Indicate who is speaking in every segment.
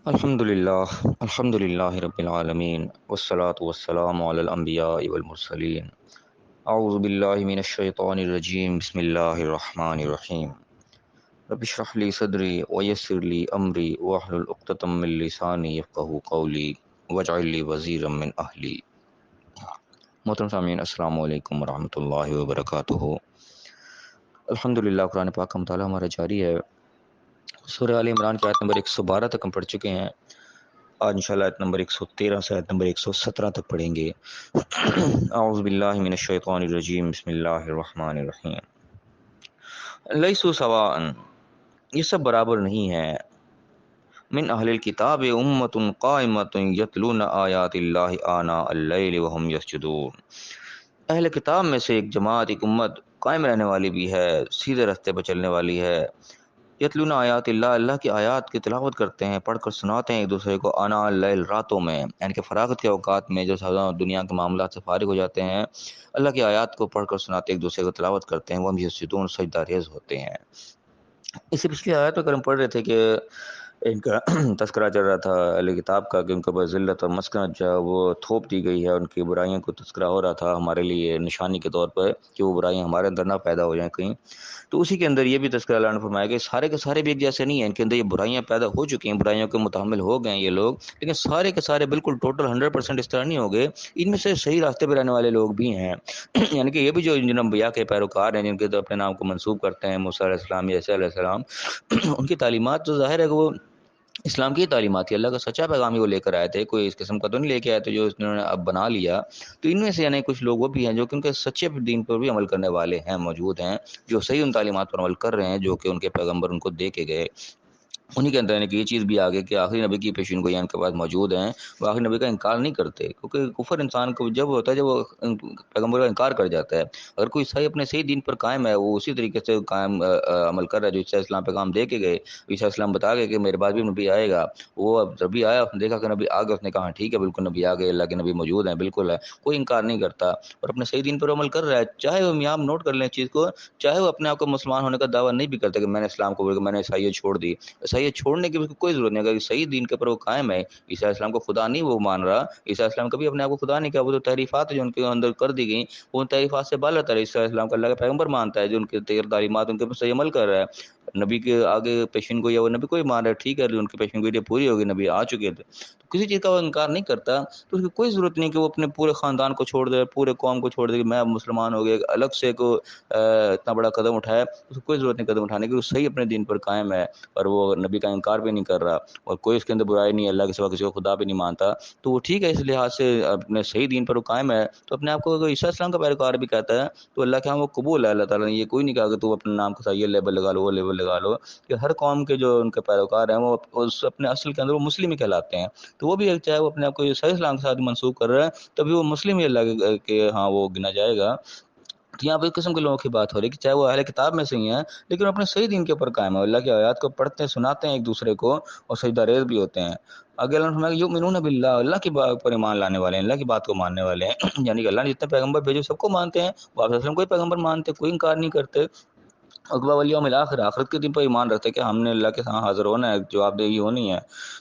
Speaker 1: الحمد للہ رب العالمین والصلاة والسلام علی الانبیاء والمرسلین اعوذ باللہ من الشیطان الرجیم بسم اللہ الرحمن الرحیم رب اشرح لی صدری ویسر لی امری واحلل عقدۃ من لسانی یفقہوا قولی واجعل لی وزیرا من اہلی۔ محترم سامعین، السلام علیکم ورحمۃ اللہ وبرکاتہ۔ الحمدللہ، قرآن پاک کا مطالعہ ہمارا جاری ہے۔ سورہ آل عمران کی آیت نمبر 112 تک ہم پڑھ چکے ہیں۔ آج انشاءاللہ آیت نمبر 113 سے آیت نمبر 117 تک پڑھیں گے۔ اعوذ باللہ من الشیطان الرجیم، بسم اللہ الرحمن الرحیم۔ لیسوا سواء، یہ سب برابر نہیں ہے۔ من اہل الکتاب امۃ قائمۃ یتلون آیات اللہ آناء اللیل وہم یسجدون، اہل کتاب میں سے ایک جماعت، ایک امت قائم رہنے والی بھی ہے، سیدھے راستے پر چلنے والی ہے۔ یتلون آیات اللہ، اللہ کی آیات کی تلاوت کرتے ہیں، پڑھ کر سناتے ہیں ایک دوسرے کو، آناء اللیل، راتوں میں، یعنی کہ فراغت کے اوقات میں جو دنیا کے معاملات سے فارغ ہو جاتے ہیں، اللہ کی آیات کو پڑھ کر سناتے ایک دوسرے کو تلاوت کرتے ہیں، وہ ہم یسجدون، سجدہ ریز ہوتے ہیں۔ اس سے پچھلی آیت میں اگر ہم پڑھ رہے تھے کہ ان کا تذکرہ چل رہا تھا اہل کتاب کا، کہ ان کے اوپر ذلت اور مسکنت جو ہے وہ تھوپ دی گئی ہے، ان کی برائیوں کو تذکرہ ہو رہا تھا ہمارے لیے نشانی کے طور پر کہ وہ برائیاں ہمارے اندر نہ پیدا ہو جائیں کہیں۔ تو اسی کے اندر یہ بھی تذکرہ اللہ نے فرمایا کہ سارے کے سارے بھی ایک جیسے نہیں ہیں، ان کے اندر یہ برائیاں پیدا ہو چکی ہیں، برائیوں کے متحمل ہو گئے ہیں یہ لوگ، لیکن سارے کے سارے بالکل ٹوٹل 100% اس طرح نہیں ہو گئے۔ ان میں سے صحیح راستے پہ رہنے والے لوگ بھی ہیں یعنی کہ یہ بھی جو جن انبیاء کے پیروکار ہیں، جن کے تو اپنے نام کو منسوب کرتے ہیں، موسیٰ علیہ السلام، عیسیٰ علیہ السلام، ان کی تعلیمات تو ظاہر ہے کہ وہ اسلام کی تعلیمات تھی، اللہ کا سچا پیغام ہی وہ لے کر آئے تھے، کوئی اس قسم کا تو نہیں لے کے آئے تھے جو انہوں نے اب بنا لیا۔ تو ان میں سے یعنی کچھ لوگ وہ بھی ہیں جو کہ ان کے سچے دین پر بھی عمل کرنے والے ہیں، موجود ہیں، جو صحیح ان تعلیمات پر عمل کر رہے ہیں جو کہ ان کے پیغمبر ان کو دے کے گئے۔ انہی کے اندر یعنی کہ یہ چیز بھی آگے کہ آخری نبی کی پیشین گوئیاں ان کے پاس موجود ہیں، وہ آخری نبی کا انکار نہیں کرتے، کیونکہ کفر انسان کو جب ہوتا ہے جب وہ پیغمبر کا انکار کر جاتا ہے۔ اگر کوئی صحیح اپنے صحیح دین پر قائم ہے، وہ اسی طریقے سے قائم عمل کر رہا ہے جو عیسیٰ اسلام پیغام دے کے گئے، عیسیٰ اسلام بتا گئے کہ میرے بعد بھی نبی آئے گا، وہ اب نبی آیا، اس نے دیکھا کہ نبی آ گیا، اس نے کہا ٹھیک ہے بالکل نبی آ گئے، اللہ کے نبی موجود ہیں، بالکل ہے، کوئی انکار نہیں کرتا اور اپنے صحیح دین پر عمل کر رہا ہے، چاہے وہ میام نوٹ کر لیں اس چیز کو، چاہے وہ اپنے آپ کو مسلمان ہونے کا دعویٰ نہیں بھی کرتے کہ میں نے اسلام کو میں نے عیسائیت چھوڑ دی، عیسائیت چھوڑنے کی کوئی ضرورت نہیں، اگر صحیح دین کے پر وہ قائم ہے، عیسیٰ اسلام کو خدا نہیں وہ مان رہا، عیسیٰ اسلام کبھی اپنے آپ کو خدا نہیں کہا، وہ تو تحریفات جو ان کے اندر کر دی گئیں، وہ ان تحریفات سے بالاتر ہے، عیسیٰ اسلام کا اللہ کا پیغمبر مانتا ہے، جو ان کے تعلیمات ان کے پر صحیح عمل کر رہا ہے، نبی کے آگے پیشن گوئی ہے، وہ نبی کو ہی مان رہا ہے، ٹھیک ہے، ان کی پیشن گوئی پوری ہوگی، نبی آ چکے تھے، تو کسی چیز کا وہ انکار نہیں کرتا، تو اس کی کوئی ضرورت نہیں کہ وہ اپنے پورے خاندان کو چھوڑ دے، پورے قوم کو چھوڑ دے کہ میں اب مسلمان ہو گیا، الگ سے کو اتنا بڑا قدم اٹھایا، اس کو کوئی ضرورت نہیں قدم اٹھانے کی، وہ صحیح اپنے دین پر قائم ہے اور وہ نبی کا انکار بھی نہیں کر رہا اور کوئی اس کے اندر برائی نہیں ہے، اللہ کے سوا کسی کو خدا بھی نہیں مانتا، تو وہ ٹھیک ہے، اس لحاظ سے اپنے صحیح دین پر وہ قائم ہے، تو اپنے آپ کو اگر عیسیٰ السلام کا پیروکار بھی کہتا ہے تو اللہ کے ہاں وہ قبول ہے، اللہ تعالیٰ نے یہ کوئی نہیں کہا کہ تو اپنے نام کے ساتھ یہ لیبل لگا لو وہ لیبل لگا لو، کہ ہر قوم کے جو ان کے پیروکار ہیں وہ اپنے اصل کے اندر وہ مسلم ہی کہلاتے ہیں، تو وہ بھی ایک چاہے وہ اپنے آپ کو عیسیٰ السلام کے ساتھ منسوب کر رہا ہے تبھی وہ مسلم ہی اللہ کے ہاں وہ گنا جائے گا۔ تو یہاں پہ اس قسم کے لوگوں کی بات ہو رہی ہے کہ چاہے وہ اہل کتاب میں سے ہی ہیں لیکن وہ اپنے صحیح دین کے اوپر قائم ہے، اللہ کی آیات کو پڑھتے ہیں، سناتے ہیں ایک دوسرے کو اور سجدہ ریز بھی ہوتے ہیں۔ آگے اللہ نے فرمایا کہ یؤمنون باللہ، اللہ کی بات پر ایمان لانے والے ہیں، اللہ کی بات کو ماننے والے ہیں یعنی کہ اللہ نے جتنے پیغمبر بھیجے سب کو مانتے ہیں، وہ آپ کوئی پیغمبر مانتے، کوئی انکار نہیں کرتے، اقبا والیوم الآخر، آخرت کے دن پر ایمان رکھتے کہ ہم نے اللہ کے سامنے حاضر ہونا ہے، جواب دہی ہونی ہے،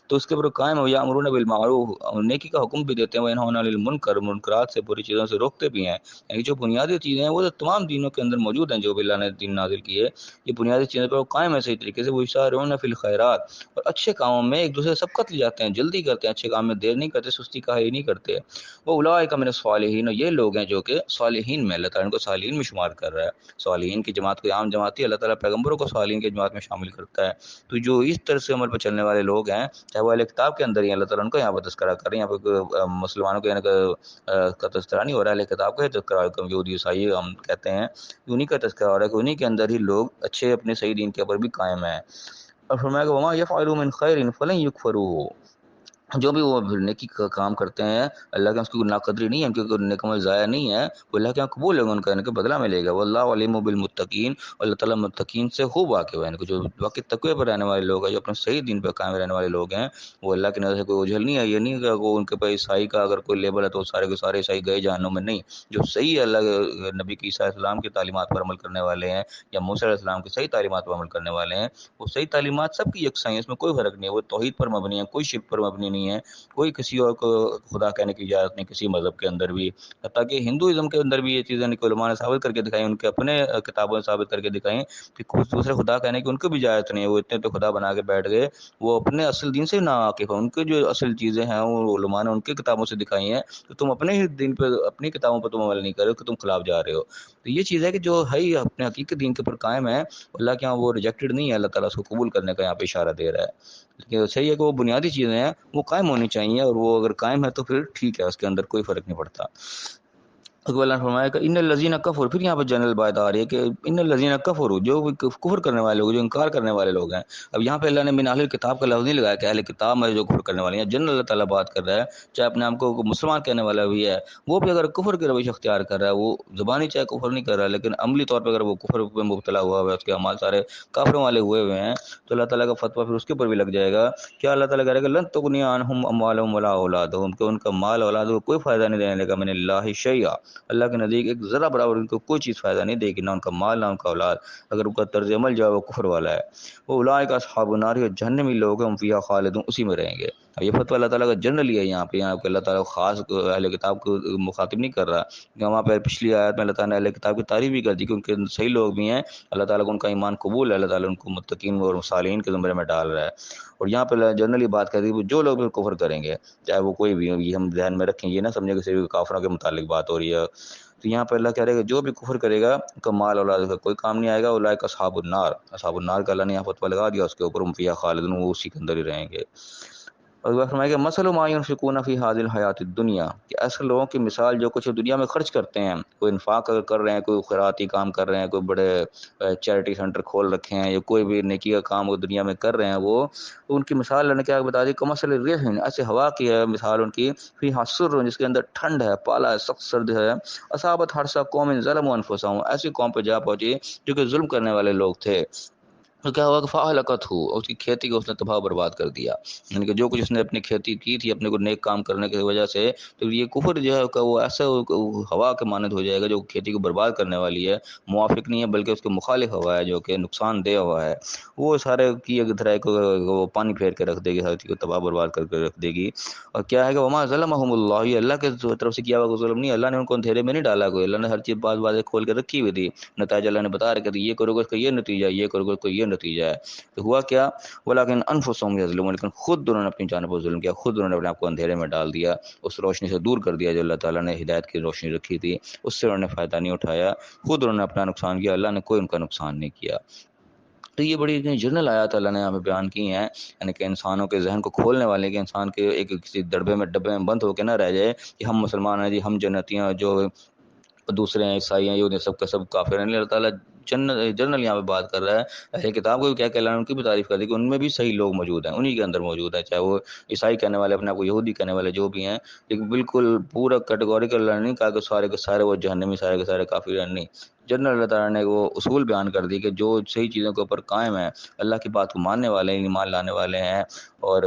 Speaker 1: تو اس کے اوپر قائم ہو، یامرون بالمعروف، نیکی کا حکم بھی دیتے ہیں، وینہون عن المنکر، منکرات سے بری چیزوں سے روکتے بھی ہیں، یعنی جو بنیادی چیزیں ہیں وہ تو تمام دینوں کے اندر موجود ہیں، جو بھی اللہ نے دین نازل کیے، یہ بنیادی چیزوں پر وہ قائم ہے صحیح طریقے سے، وہ یسارعون فی الخیرات، اور اچھے کاموں میں ایک دوسرے سے سبقت لے جاتے ہیں، جلدی کرتے ہیں، اچھے کام میں دیر نہیں کرتے، سستی کاہلی نہیں کرتے، وہ اولئک من الصالحین، یہ لوگ ہیں جو کہ صالحین میں اللہ تعالیٰ ان کو صالحین میں شمار کر رہا ہے، صالحین کی جماعت کوئی عام جماعت ہی اللہ تعالیٰ پیغمبروں کو صالحین کی جماعت میں شامل کرتا ہے، تو جو اس طرح سے عمل پر چلنے والے لوگ ہیں، چاہے وہ اہل کتاب کے اندر ہی اللہ تعالیٰ ان کو یہاں پر تذکرہ کر رہے ہیں، یہاں پہ مسلمانوں کے یعنی کا تذکرہ نہیں ہو رہا ہے، اہل کتاب کا تذکرہ یہودی عیسائی ہم کہتے ہیں، انہی کا تذکرہ ہو رہا ہے کہ انہی کے اندر ہی لوگ اچھے اپنے صحیح دین کے اوپر بھی قائم ہیں، اور فرمایا کہ وما یفعلوا من خیر فلن یکفروہ، جو بھی وہ نیکی کا کام کرتے ہیں اللہ کے اس کی ناقدری نہیں ہے، ان کی نیک عمل ضائع نہیں ہے، وہ اللہ کے یہاں قبول ہے، ان کا ان کے بدلہ ملے گا۔ واللہ علیم بالمتقین، اللہ تعالیٰ متقین سے خوب واقف ہے، ان کو جو واقعی تقوی پر رہنے والے لوگ ہیں، جو اپنے صحیح دین پہ قائم رہنے والے لوگ ہیں، وہ اللہ کی نظر سے کوئی اوجھل نہیں ہے۔ یہ نہیں کہ وہ ان کے پاس عیسائی کا اگر کوئی لیبل ہے تو سارے کے سارے عیسائی گئے جہنم میں، نہیں، جو صحیح ہے اللہ کے نبی کی عیسیٰ علیہ السلام کی تعلیمات پر عمل کرنے والے ہیں یا موسیٰ علیہ السلام کی صحیح تعلیمات پر عمل کرنے والے ہیں، وہ صحیح تعلیمات سب کی یکساں ہیں، اس میں کوئی فرق نہیں ہے، وہ توحید پر مبنی ہے، کوئی شرک پر مبنی نہیں ہے، کوئی کسی اور کو خدا کہنے کی اجازت نہیں کسی مذہب کے اندر بھی۔ حتیٰ کہ ہندوازم کے اندر بھی یہ چیزیں علماء نے ثابت کر کے دکھائی، ان کے اپنے کتابوں نے ثابت کر کے دکھائیں کہ کچھ دوسرے خدا کہنے کی ان کو بھی اجازت نہیں ہے، وہ اتنے تو خدا بنا کے بیٹھ گئے، وہ اپنے اصل دین سے نا واقف ہیں، ان کے جو اصل چیزیں ہیں وہ علماء نے ان کی کتابوں سے دکھائی ہیں، تو تم اپنے ہی دین پہ اپنی کتابوں پہ تم عمل نہیں کر رہے ہو کہ تم خلاف جا رہے ہو۔ تو یہ چیز ہے کہ جو ہے ہی اپنے حقیقی دین کے اوپر قائم ہے، اللہ کے یہاں وہ ریجیکٹڈ نہیں ہے، اللہ تعالیٰ اس کو قبول کرنے کا یہاں پہ اشارہ دے رہا ہے۔ لیکن صحیح ہے کہ وہ بنیادی چیزیں ہیں وہ قائم ہونی چاہیے، اور وہ اگر قائم ہے تو پھر ٹھیک ہے، اس کے اندر کوئی فرق نہیں پڑتا۔ اقبال نے فرمایا کہ ان الذین کفروا، پھر یہاں پہ جنرل بات آ رہی ہے کہ ان الذین کفروا، جو کفر کرنے والے لوگ، جو انکار کرنے والے لوگ ہیں۔ اب یہاں پہ اللہ نے من اہل کتاب کا لفظ نہیں لگایا کہ اہل کتاب میں جو کفر کرنے والے ہیں، جنرل اللہ تعالیٰ بات کر رہا ہے، چاہے اپنے آپ کو مسلمان کہنے والا بھی ہے، وہ بھی اگر کفر کی روش اختیار کر رہا ہے، وہ زبانی چاہے کفر نہیں کر رہا ہے لیکن عملی طور پہ اگر وہ کفر پہ مبتلا ہوا ہے، اس کے اعمال سارے کافروں والے ہوئے ہوئے ہیں، تو اللہ تعالیٰ کا فتویٰ پھر اس کے اوپر بھی لگ جائے گا۔ کیا اللہ تعالیٰ کہہ رہا ہے کہ لن تغنی عنہم اموالہم ولا اولادہم، کہ ان کا مال اولاد کو کوئی فائدہ نہیں دینے لگا من اللہ شیئا، اللہ کے نزدیک ایک ذرا برابر ان کو کوئی چیز فائدہ نہیں دے گی، نہ ان کا مال نہ ان کا اولاد، اگر ان کا طرز عمل جو ہے وہ کفر والا ہے۔ وہ اولئک اصحاب النار، یہ جہنمی لوگ ہیں، ہم فیہا خالدون، اسی میں رہیں گے۔ اب یہ فتویٰ اللہ تعالیٰ کا جنرلی ہے، یہاں پہ اللہ تعالیٰ خاص اہل کتاب کو مخاطب نہیں کر رہا، کہ وہاں پہ پچھلی آیت میں اللہ تعالیٰ نے اہل کتاب کی تعریف بھی کر دی کہ ان کے صحیح لوگ بھی ہیں، اللہ تعالیٰ کو ان کا ایمان قبول ہے، اللہ تعالیٰ ان کو متقین اور صالحین کے زمرے میں ڈال رہا ہے۔ اور یہاں پہ جنرلی بات کر دی کہ جو لوگ بھی کفر کریں گے چاہے وہ کوئی بھی ہو، یہ ہم ذہن میں رکھیں، یہ نہ سمجھیں کہ صرف کافروں کے متعلق بات ہو رہی ہے۔ تو یہاں پہ اللہ کہہ رہے کہ جو بھی کفر کرے گا ان کا مال اولاد کا کوئی کام نہیں آئے گا، اولئک اصحاب النار، اصحاب النار کا اللہ نے یہاں فتویٰ لگا دیا اس کے اوپر، ہم فیہا خالدون، وہ اسی کے اندر ہی رہیں گے۔ اور وہ فرمائے کہ مثل ما ينفقون فی هذه الحیات الدنیا، کہ ایسے لوگوں کی مثال جو کچھ دنیا میں خرچ کرتے ہیں، کوئی انفاق اگر کر رہے ہیں، کوئی خیراتی کام کر رہے ہیں، کوئی بڑے چیریٹی سینٹر کھول رکھے ہیں، یا کوئی بھی نیکی کا کام وہ دنیا میں کر رہے ہیں، وہ ان کی مثال اللہ نے کیا بتا دی، کمثل ریح، ایسے ہوا کی ہے مثال ان کی، فیہا سر، جس کے اندر ٹھنڈ ہے، پالا ہے، سخت سرد ہے، اصابت حرث قوم ظلموا انفسهم، ایسی قوم پہ جا پہنچی جو کہ ظلم کرنے والے لوگ تھے، تو کیا ہوا کہ فاہلکت ہو، اس کی کھیتی کو اس نے تباہ برباد کر دیا، یعنی کہ جو کچھ اس نے اپنی کھیتی کی تھی اپنے کو نیک کام کرنے کی وجہ سے، تو یہ کفر جو ہے کہ وہ ایسا ہوا کے مانند ہو جائے گا جو کھیتی کو برباد کرنے والی ہے، موافق نہیں ہے بلکہ اس کے مخالف ہوا ہے جو کہ نقصان دہ ہوا ہے، وہ سارے کی ایک طرح کو وہ پانی پھیر کے رکھ دے گی، ہر چیز کو تباہ برباد کر کے رکھ دے گی۔ اور کیا ہے کہ وما ظلمهم اللہ، یہ اللہ کے طرف سے کیا ہوا کوئی ظلم نہیں، اللہ نے ان کو اندھیرے میں نہیں ڈالا کوئی، اللہ نے ہر چیز باز بازیں کھول کے رکھی ہوئی تھی، نتائج اللہ نے بتا رکھا کہ یہ کرو گے اس کا یہ نتیجہ ہے، یہ کرو گے اس کا یہ نتیجہ ہے۔ تو ہوا کیا، ولیکن انفسهم یظلمون، لیکن خود انہوں نے اپنی جانوں پر ظلم کیا، خود انہوں نے اپنے آپ کو اندھیرے میں ڈال دیا، اس روشنی سے دور کر دیا جو اللہ تعالیٰ نے ہدایت کی روشنی رکھی تھی، اس سے انہوں نے فائدہ نہیں اٹھایا، خود انہوں نے اپنا نقصان کیا، اللہ نے کوئی ان کا نقصان نہیں کیا۔ تو یہ بڑی جنرل آیات اللہ نے یہاں پہ بیان کی ہیں، یعنی کہ انسانوں کے ذہن کو کھولنے والے، کہ انسان کے ایک کسی ڈبے میں بند ہو کے نہ رہ جائے کہ ہم مسلمان ہیں جی، ہم جنتی ہیں، جو دوسرے ہیں عیسائی ہیں، یہ سب کا سب کافر ہیں، اللہ تعالیٰ جنرل یہاں پہ بات کر رہا ہے۔ اہل کتاب کو بھی کیا کہ اللہ نے ان کی بھی تعریف کر دی کہ ان میں بھی صحیح لوگ موجود ہیں، انہی کے اندر موجود ہیں، چاہے وہ عیسائی کہنے والے، اپنے آپ کو یہودی کہنے والے جو بھی ہیں، لیکن بالکل پورا کیٹیگوریکل اللہ نے نہیں کہا کہ سارے کے سارے وہ جہنمی، سارے کے سارے کافر ہیں، نہیں، جنرل اللہ تعالیٰ نے وہ اصول بیان کر دی کہ جو صحیح چیزوں کے اوپر قائم ہیں، اللہ کی بات کو ماننے والے ہیں، ایمان لانے والے ہیں، اور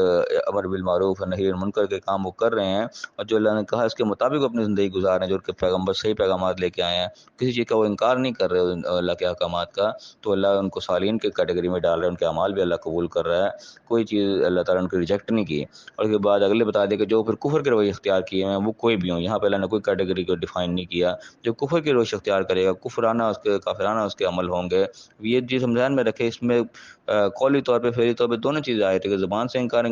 Speaker 1: امر بالمعروف اور نہی عن المنکر کے کام وہ کر رہے ہیں، اور جو اللہ نے کہا اس کے مطابق وہ اپنی زندگی گزار رہے ہیں، جو ان کے پیغمبر صحیح پیغامات لے کے آئے ہیں، کسی چیز کا وہ انکار نہیں کر رہے اللہ کے احکامات کا، تو اللہ ان کو صالحین کے کیٹیگری میں ڈال رہا ہے، ان کے اعمال بھی اللہ قبول کر رہا ہے، کوئی چیز اللہ تعالیٰ نے ان کو ریجیکٹ نہیں کی۔ اور اس کے بعد اگلے بتا دے کہ جو پھر کفر کے رویے اختیار کیے ہیں وہ کوئی بھی ہوں، یہاں پہ اللہ نے کوئی کیٹیگری کو ڈیفائن نہیں کیا، جو کفر کے روش اختیار کرے گا، کفرانہ اس کے کافرانہ اس کے عمل ہوں گے، یہ چیز ہم ذہن میں رکھے، اس میں قولی طور پہ فعلی طور پہ دونوں چیزیں آئی تھی، کہ زبان سے انکار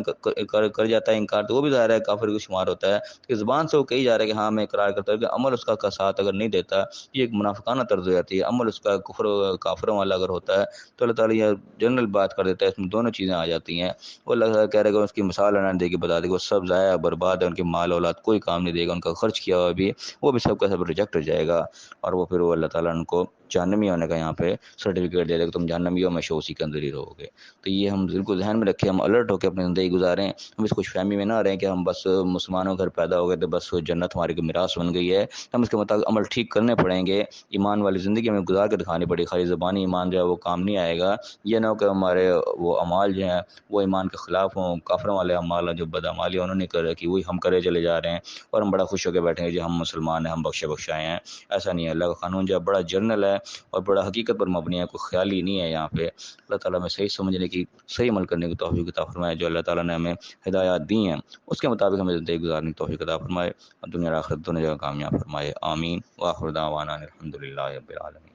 Speaker 1: کر جاتا ہے انکار، تو وہ بھی ظاہر ہے کافر کو شمار ہوتا ہے، کہ زبان سے وہ کہی جا رہا ہے کہ ہاں میں اقرار کرتا ہوں، کہ عمل اس کا ساتھ اگر نہیں دیتا، یہ ایک منافقانہ طرز ہو جاتی ہے، عمل اس کا کفر کافروں والا اگر ہوتا ہے تو اللہ تعالیٰ یہ جنرل بات کر دیتا ہے، اس میں دونوں چیزیں آ جاتی ہیں۔ وہ اللہ تعالیٰ کہہ رہے گا اس کی مثال اللہ نے دے کے بتا دے گا، وہ سب ضائع برباد ہے، ان کے مال اولاد کوئی کام نہیں دے گا، ان کا خرچ کیا ہوا بھی وہ بھی سب کا سب ریجیکٹ ہو جائے گا، اور وہ پھر وہ اللہ تعالیٰ ان کو جہنمی ہونے کا یہاں پہ سرٹیفکیٹ دے دے کہ تم جہنمی ہو، ہمیشہ اسی کے اندر ہی رہو گے۔ تو یہ ہم بالکل ذہن میں رکھیں، ہم الرٹ ہو کے اپنی زندگی گزاریں، ہم اس خوش فہمی میں نہ رہیں کہ ہم بس مسلمانوں کے گھر پیدا ہو گئے تو بس جنت ہماری کی میراث بن گئی ہے۔ ہم اس کے مطابق عمل ٹھیک کرنے پڑیں گے، ایمان والی زندگی ہمیں گزار کے دکھانی پڑے، خالی زبانی ایمان جو ہے وہ کام نہیں آئے گا۔ یہ نہ ہو کہ ہمارے وہ اعمال جو ہیں وہ ایمان کے خلاف ہوں، کافروں والے اعمال ہیں جو بدعمالی انہوں نے کر رکھی وہی ہم کرے چلے جا رہے ہیں، اور ہم بڑا خوش ہو کے بیٹھیں گے جی ہم مسلمان ہیں، ہم بخشے بخشائے ہیں۔ ایسا نہیں ہے، اللہ کا قانون جو ہے بڑا جنرل ہے اور بڑا حقیقت پر مبنی ہے، کوئی خیالی نہیں ہے یہاں پہ۔ اللہ تعالیٰ ہمیں صحیح سمجھنے کی، صحیح عمل کرنے کی توفیق عطا فرمائے۔ جو اللہ تعالیٰ نے ہمیں ہدایات دی ہیں اس کے مطابق ہمیں زندگی گزارنے کی توفیق عطا فرمائے، اور دنیا اور آخرت دونوں جگہ کامیاب فرمائے، آمین۔ وآخر دعوانا الحمد للہ رب العالمین۔